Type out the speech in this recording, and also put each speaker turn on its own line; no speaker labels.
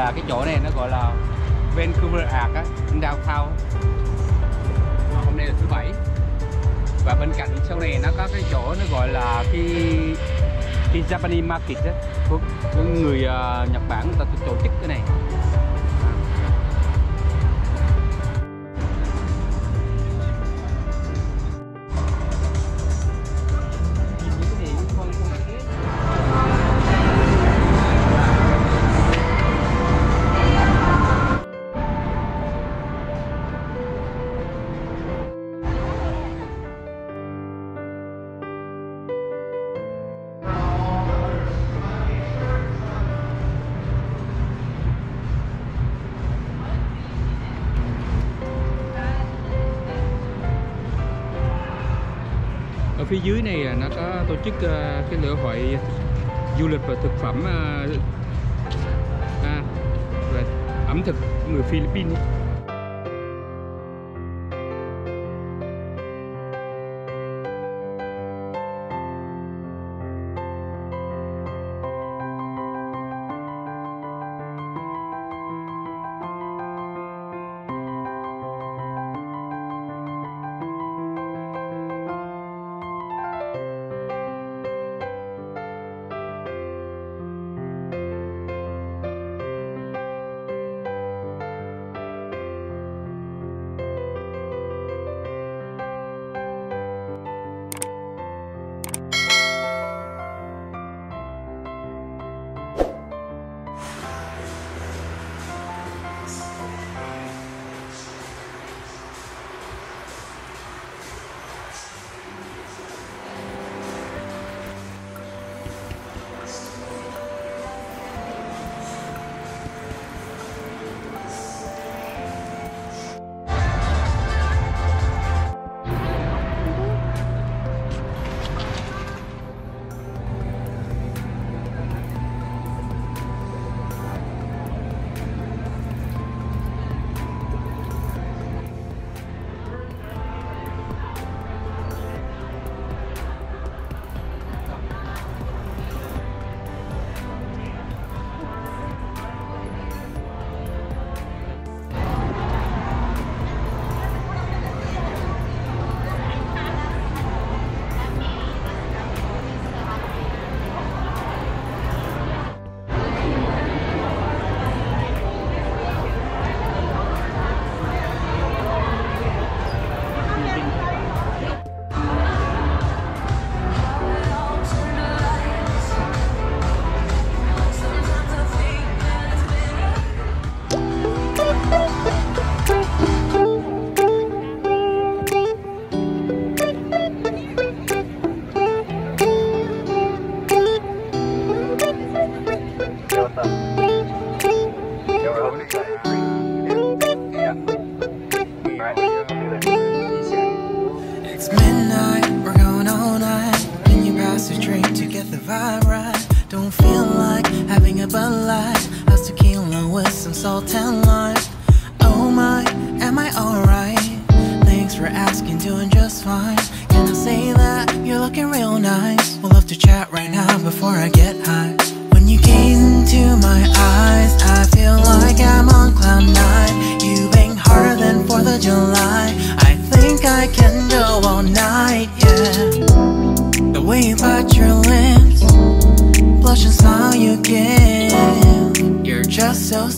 là cái chỗ này nó gọi là Vancouver Art á, downtown. Hôm nay là thứ bảy. Và bên cạnh sau này nó có cái chỗ nó gọi là cái Japanese market á, của người Nhật Bản, người ta tổ chức cái này. Ở phía dưới này là nó có tổ chức cái lễ hội du lịch và thực phẩm và ẩm thực người Philippines.
salt and lime. Oh my, am I alright? Thanks for asking, doing just fine. Can I say that you're looking real nice? We'll love to chat right now before I get high. When you gaze into my eyes, I feel like I'm on cloud nine. You bang harder than 4th of July. I think I can go all night, yeah. The way you bite your lips, blush and smile you give, you're just so